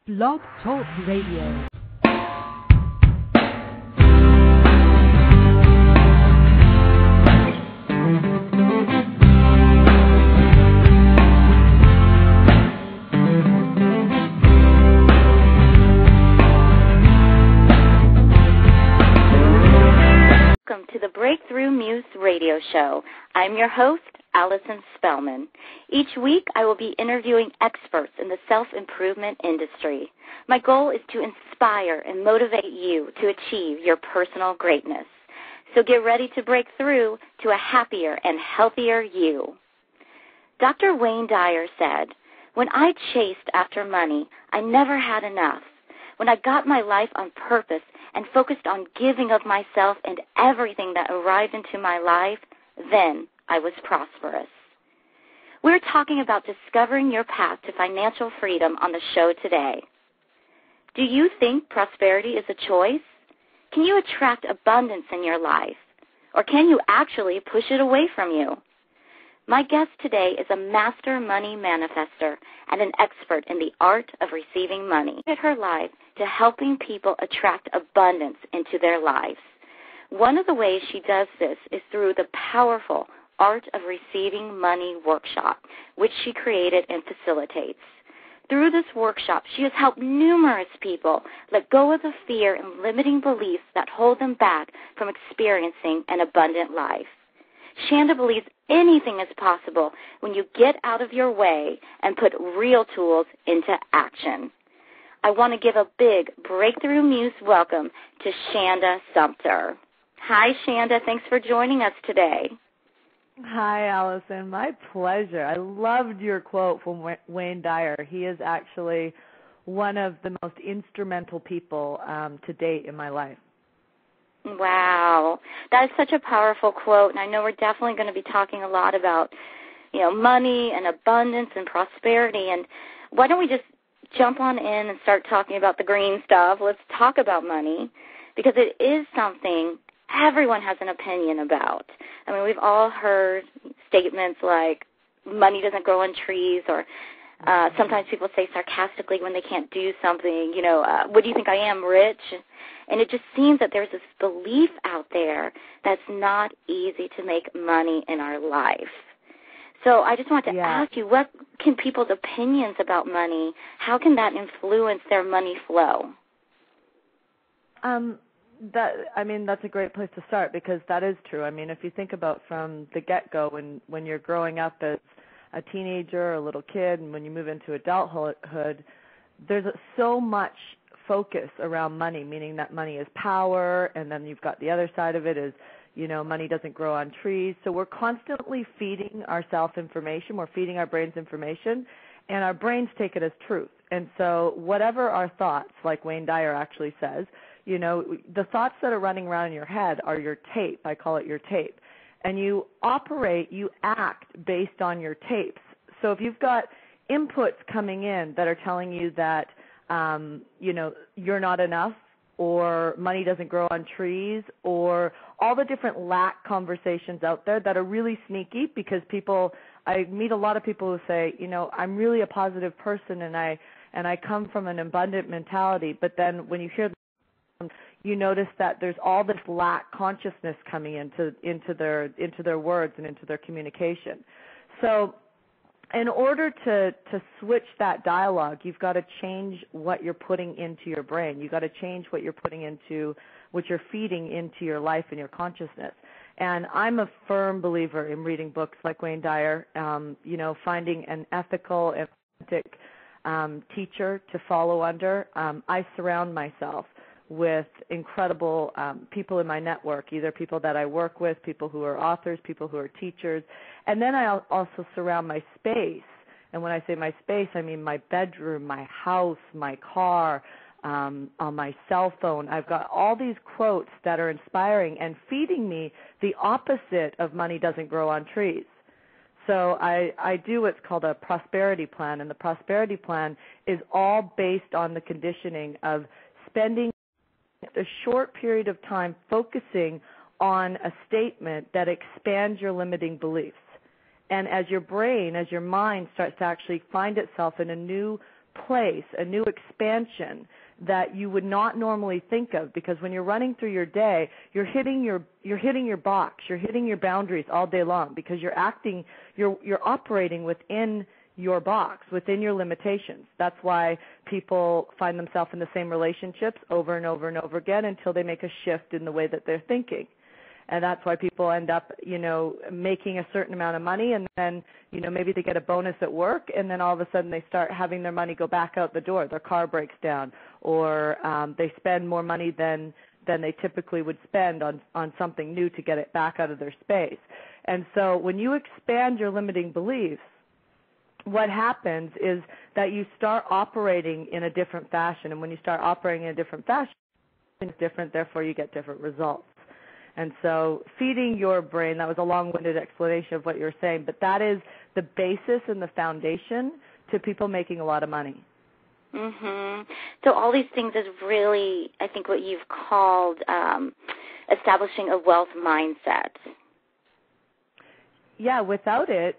Blog Talk Radio. Welcome to the Breakthrough Muse radio show. I'm your host, Allyson Spellman. Each week, I will be interviewing experts in the self-improvement industry. My goal is to inspire and motivate you to achieve your personal greatness. So get ready to break through to a happier and healthier you. Dr. Wayne Dyer said, "When I chased after money, I never had enough. When I got my life on purpose and focused on giving of myself and everything that arrived into my life, then I was prosperous." We're talking about discovering your path to financial freedom on the show today. Do you think prosperity is a choice? Can you attract abundance in your life? Or can you actually push it away from you? My guest today is a master money manifester and an expert in the art of receiving money. She dedicated her life to helping people attract abundance into their lives. One of the ways she does this is through the powerful Art of Receiving Money workshop, which she created and facilitates. Through this workshop, she has helped numerous people let go of the fear and limiting beliefs that hold them back from experiencing an abundant life. Shanda believes anything is possible when you get out of your way and put real tools into action. I want to give a big Breakthrough Muse welcome to Shanda Sumpter. Hi, Shanda. Thanks for joining us today. Hi, Allyson. My pleasure. I loved your quote from Wayne Dyer. He is actually one of the most instrumental people to date in my life. Wow. That is such a powerful quote, and I know we're definitely going to be talking a lot about, money and abundance and prosperity. And why don't we just jump on in and start talking about the green stuff? Let's talk about money, because it is something everyone has an opinion about. I mean, we've all heard statements like money doesn't grow on trees, or sometimes people say sarcastically when they can't do something, what do you think I am, rich? And it just seems that there's this belief out there that's not easy to make money in our life. So I just want to ask you, what can people's opinions about money, how can that influence their money flow? That's a great place to start, because that is true. I mean, if you think about from the get-go, when you're growing up as a teenager or a little kid, and when you move into adulthood, there's so much focus around money, meaning that money is power, and then you've got the other side of it is, money doesn't grow on trees. So we're constantly feeding ourselves information. We're feeding our brains information, and our brains take it as truth. And so whatever our thoughts, like Wayne Dyer actually says, the thoughts that are running around in your head are your tape. I call it your tape. And you act based on your tapes. So if you've got inputs coming in that are telling you that, you're not enough, or money doesn't grow on trees, or all the different lack conversations out there that are really sneaky, because I meet a lot of people who say, I'm really a positive person and I come from an abundant mentality, but then when you hear them, you notice that there's all this lack consciousness coming into their words and into their communication. So in order to switch that dialogue, you've got to change what you're putting into your brain. You've got to change what you're feeding into your life and your consciousness. And I'm a firm believer in reading books like Wayne Dyer, finding an ethical and authentic teacher to follow under. I surround myself with incredible people in my network, either people that I work with, people who are authors, people who are teachers. And then I also surround my space. And when I say my space, I mean my bedroom, my house, my car, on my cell phone. I've got all these quotes that are inspiring and feeding me the opposite of money doesn't grow on trees. So I do what's called a prosperity plan, and the prosperity plan is all based on the conditioning of spending a short period of time focusing on a statement that expands your limiting beliefs. And as your brain, as your mind starts to actually find itself in a new place, a new expansion that you would not normally think of, because when you're running through your day, you're hitting your box, you're hitting your boundaries all day long, because you're operating within your box, within your limitations. That's why people find themselves in the same relationships over and over and over again until they make a shift in the way that they're thinking. And that's why people end up, making a certain amount of money, and then, maybe they get a bonus at work, and then all of a sudden they start having their money go back out the door. Their car breaks down, or they spend more money than they typically would spend on something new to get it back out of their space. And so when you expand your limiting beliefs, what happens is that you start operating in a different fashion. And when you start operating in a different fashion, it's different, therefore you get different results. And so feeding your brain, that was a long-winded explanation of what you were saying, but that is the basis and the foundation to people making a lot of money. So all these things is really, I think, what you've called establishing a wealth mindset. Yeah, without it,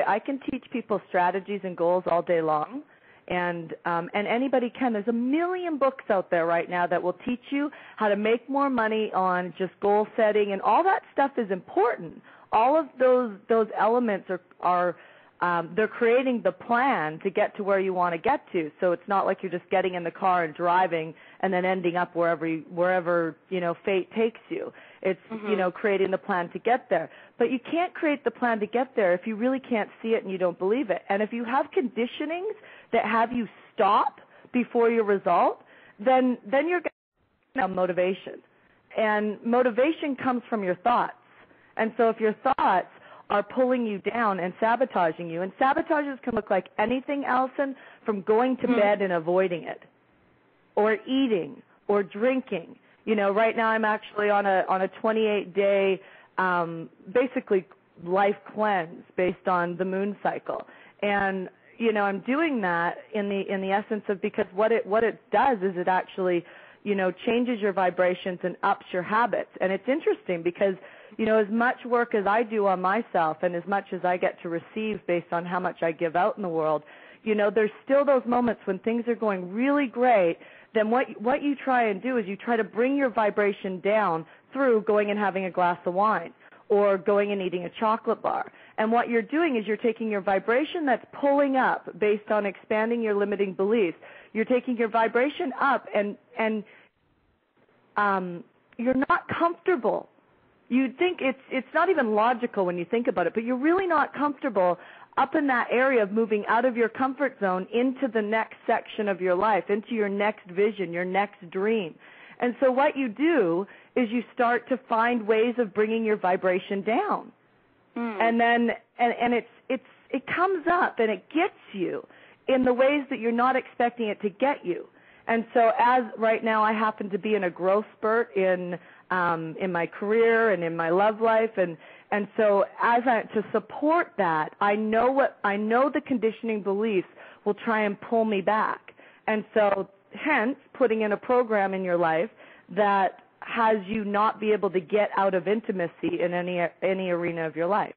I can teach people strategies and goals all day long. And anybody can. There's a million books out there right now that will teach you how to make more money on just goal setting, and all that stuff is important. All of those elements are they're creating the plan to get to where you want to get to. So it's not like you're just getting in the car and driving and then ending up wherever fate takes you. It's creating the plan to get there. But you can't create the plan to get there if you really can't see it and you don't believe it. And if you have conditionings that have you stop before your result, then you're going to have motivation. And motivation comes from your thoughts. And so if your thoughts are pulling you down and sabotaging you, and sabotages can look like anything, Allyson, from going to bed and avoiding it, or eating, or drinking. Right now I'm actually on a 28-day basically life cleanse based on the moon cycle. And I'm doing that in the essence of, because what it does is it actually, changes your vibrations and ups your habits. And it's interesting because, as much work as I do on myself and as much as I get to receive based on how much I give out in the world, there's still those moments when things are going really great. Then what you try and do is you try to bring your vibration down through going and having a glass of wine or going and eating a chocolate bar. And what you're doing is you're taking your vibration that's pulling up based on expanding your limiting beliefs. You're taking your vibration up, and you're not comfortable. You'd think it's not even logical when you think about it, but you're really not comfortable up in that area of moving out of your comfort zone into the next section of your life, into your next vision, your next dream. And so what you do is you start to find ways of bringing your vibration down. And then it comes up and it gets you in the ways that you're not expecting it to get you. And so as right now I happen to be in a growth spurt in my career and in my love life, and so to support that, I know the conditioning beliefs will try and pull me back. And so hence putting in a program in your life that has you not be able to get out of intimacy in any arena of your life.